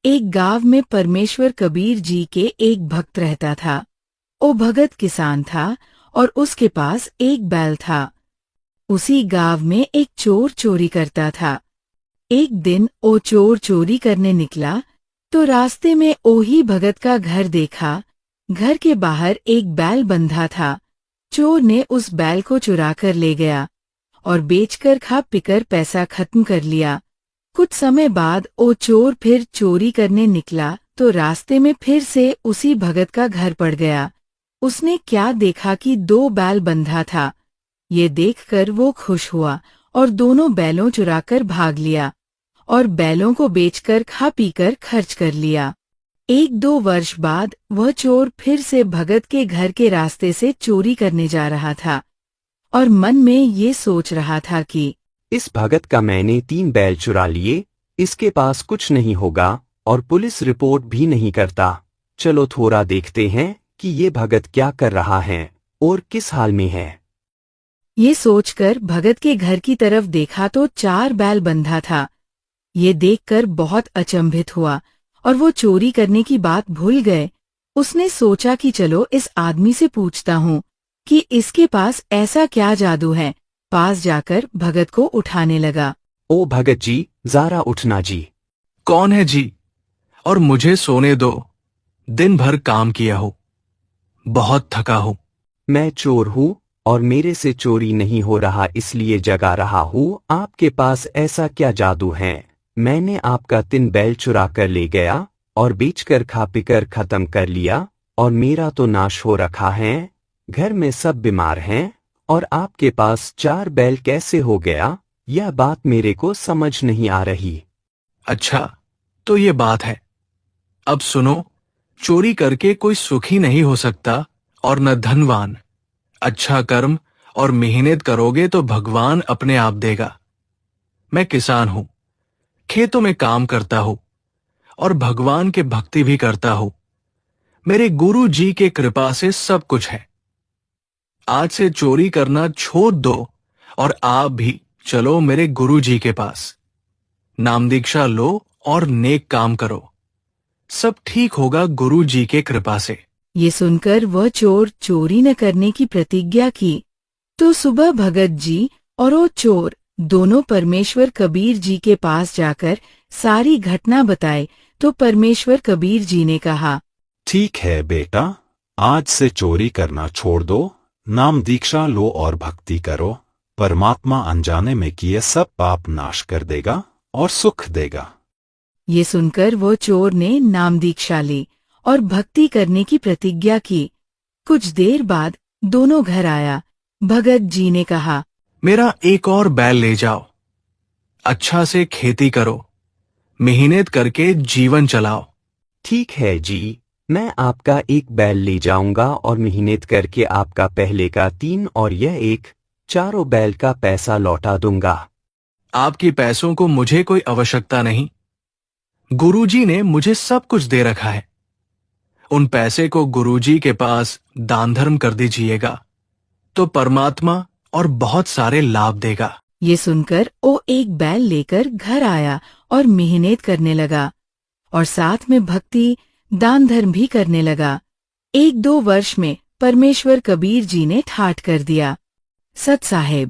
एक गांव में परमेश्वर कबीर जी के एक भक्त रहता था। वो भगत किसान था और उसके पास एक बैल था। उसी गांव में एक चोर चोरी करता था। एक दिन वो चोर चोरी करने निकला तो रास्ते में ओही भगत का घर देखा। घर के बाहर एक बैल बंधा था। चोर ने उस बैल को चुरा कर ले गया और बेचकर खा पीकर पैसा खत्म कर लिया। कुछ समय बाद वो चोर फिर चोरी करने निकला तो रास्ते में फिर से उसी भगत का घर पड़ गया। उसने क्या देखा कि 2 बैल बंधा था। ये देखकर वो खुश हुआ और दोनों बैलों चुराकर भाग लिया और बैलों को बेचकर खा पीकर खर्च कर लिया। 1-2 वर्ष बाद वह चोर फिर से भगत के घर के रास्ते से चोरी करने जा रहा था और मन में ये सोच रहा था कि इस भगत का मैंने 3 बैल चुरा लिए, इसके पास कुछ नहीं होगा और पुलिस रिपोर्ट भी नहीं करता। चलो थोड़ा देखते हैं कि ये भगत क्या कर रहा है और किस हाल में है। ये सोचकर भगत के घर की तरफ देखा तो 4 बैल बंधा था। ये देखकर बहुत अचंभित हुआ और वो चोरी करने की बात भूल गए। उसने सोचा कि चलो इस आदमी से पूछता हूँ कि इसके पास ऐसा क्या जादू है। पास जाकर भगत को उठाने लगा। ओ भगत जी, जरा उठना जी। कौन है जी? और मुझे सोने दो, दिन भर काम किया हूँ, बहुत थका हूँ। मैं चोर हूँ और मेरे से चोरी नहीं हो रहा, इसलिए जगा रहा हूँ। आपके पास ऐसा क्या जादू है? मैंने आपका 3 बैल चुरा कर ले गया और बेचकर खा पीकर खत्म कर लिया और मेरा तो नाश हो रखा है। घर में सब बीमार हैं और आपके पास 4 बैल कैसे हो गया? यह बात मेरे को समझ नहीं आ रही। अच्छा, तो ये बात है। अब सुनो, चोरी करके कोई सुखी नहीं हो सकता और न धनवान। अच्छा कर्म और मेहनत करोगे तो भगवान अपने आप देगा। मैं किसान हूँ, खेतों में काम करता हूँ और भगवान के भक्ति भी करता हूँ। मेरे गुरु जी के कृपा से सब कुछ है। आज से चोरी करना छोड़ दो और आप भी चलो मेरे गुरु जी के पास। नाम दीक्षा लो और नेक काम करो, सब ठीक होगा गुरु जी के कृपा से। ये सुनकर वह चोर चोरी न करने की प्रतिज्ञा की। तो सुबह भगत जी और वो चोर दोनों परमेश्वर कबीर जी के पास जाकर सारी घटना बताई। तो परमेश्वर कबीर जी ने कहा, ठीक है बेटा, आज से चोरी करना छोड़ दो, नाम दीक्षा लो और भक्ति करो। परमात्मा अनजाने में किए सब पाप नाश कर देगा और सुख देगा। ये सुनकर वो चोर ने नाम दीक्षा ली और भक्ति करने की प्रतिज्ञा की। कुछ देर बाद दोनों घर आया। भगत जी ने कहा, मेरा एक और बैल ले जाओ, अच्छा से खेती करो, मेहनत करके जीवन चलाओ। ठीक है जी, मैं आपका एक बैल ले जाऊंगा और मेहनत करके आपका पहले का 3 और यह एक 4 बैल का पैसा लौटा दूंगा। आपकी पैसों को मुझे कोई आवश्यकता नहीं। गुरुजी ने मुझे सब कुछ दे रखा है। उन पैसे को गुरुजी के पास दान धर्म कर दीजिएगा तो परमात्मा और बहुत सारे लाभ देगा। ये सुनकर वो एक बैल लेकर घर आया और मेहनत करने लगा और साथ में भक्ति दान धर्म भी करने लगा। 1-2 वर्ष में परमेश्वर कबीर जी ने ठाठ कर दिया। सत साहेब।